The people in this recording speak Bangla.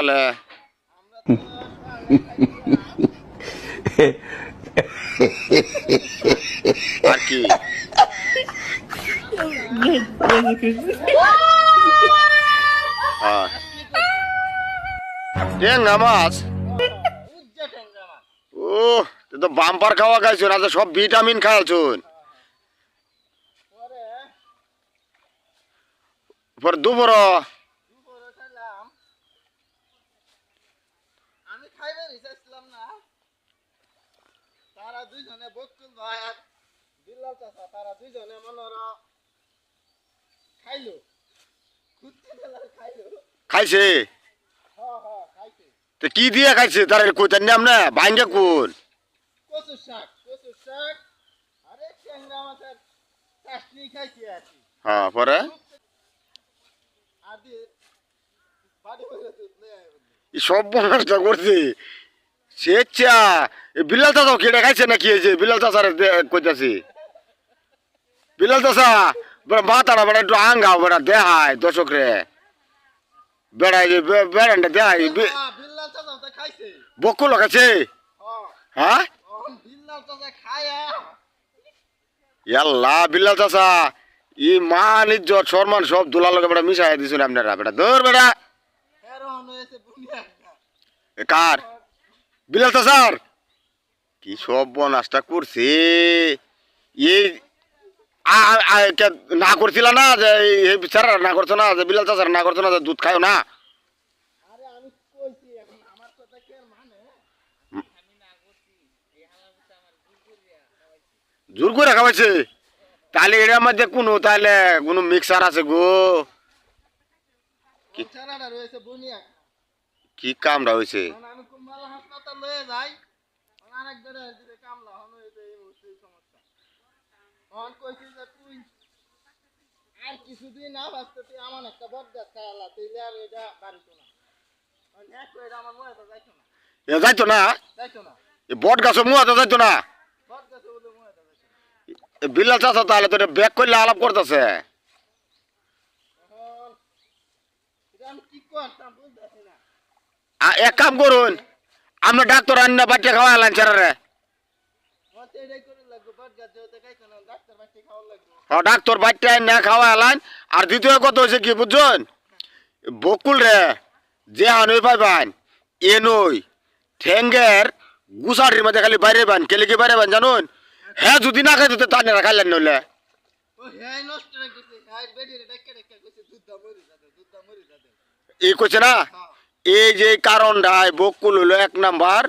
তাহলে আর কি টেঙ্গা মাছ ও তো বাম্পার খাওয়া খাইছুন আচ্ছা সব ভিটামিন খাইছুন পর দুপুর আমি খাইবে রিসাইছিলাম না তারা দুইজনে বকুল ভাই আর বিল্লাল চাচা তারা দুইজনে মনোর খাইলো কুত্তে বেলার খাইলো খাইছে খাইছে তো কি দিয়ে খাইছে তার কইতেন না আমরা ভাঙ্গে কোন কচুর শাক আরে ট্যাংরা মাছের চাটনি খাইছি আর কি হ্যাঁ পরে আদি বাড়ি হইলো দুধ নেই সব বনটা করছে সেচ্ছা বিলাল চাচাও কেটে খাইছে নাকি এই যে বিলাল চাচার কইতাছি বিলাল চাচা মাথাটা বেড়া একটু আঙ্গাও বেড়া দেখায় দর্শক রে বেড়াই যে বেড়ানটা দেখায় বিল্লাল চাচা তো খাইছে বকুল খাইছে হ্যাঁ বিল্লাল চাচা খায়া ইয়াল্লা বিলাল চাচা ই মান ইজ্জত সম্মান সব দুলার লগে বেড়া মিশাই দিছুন আপনারা বেড়া দৌড় বেড়া হেরন হয়েছে বুনিয়া কার বিলাল চাচার কি সব বনাসটা করছে এই না করছিল না যে এই বিচারা না করছো না যে বিলাল চাচার না করছো না যে দুধ খাও না আরে আমি কইছি এখন আমার কথা কি আর মানে আমি না করছি এই হালালটা আমার জোর করে খাওয়াইছে তাহলে এটার মধ্যে কোনো তাহলে কোনো মিক্সার আছে গো কি ছাড়াটা রয়েছে বুনিয়া কি কামটা হয়েছে আমি কুম্বালা হাসপাতাল লয়ে যাই আরেক ধরে দিতে কামলা হন হইতে এই মুহূর্তে সমস্যা অন কইছি যে তুই আর কিছুদিন না বাঁচতে তুই আমার একটা বট গাছ খাওয়ালা তুইলে আর এটা বাড়িতো না এক করে আমার মনে তো যাইতো না যাইতো না যাইতো না এই বট গাছের মুয়া তো যাইতো না বট গাছে বলে মনে তো যাইতো না বিলাল চাচা তাহলে তো ব্যাক করলে আলাপ করতেছে এখন এটা আমি কি করতাম বুঝতেছি না এক কাম করুন আমরা ডাক্তার আন্না বাচ্চা খাওয়া এলাম ছেড়ে মতে এটাই করে লাগবে বট গাছ যেতে খাইতো না ডাক্তার বাচ্চা খাওয়া লাগবে ডাক্তার বাচ্চা না খাওয়া এলাম আর দ্বিতীয় কথা হয়েছে কি বুঝছেন বকুল রে যে আনই পাইবান এ নই ঠেঙ্গের গুসারির মধ্যে খালি বাইরে বান কেলে কি বাইরে বান জানুন হ্যাঁ যদি না খাইতো তানেরা খাইলেন নইলে ও হ্যাঁ নষ্ট হয়ে গেছে হ্যাঁ বেডি রে ডাক্তার ডাক্তার কইছে দুধ মরি যাবে এই কইছে না এই যে কারণটা বকুল হলো এক নাম্বার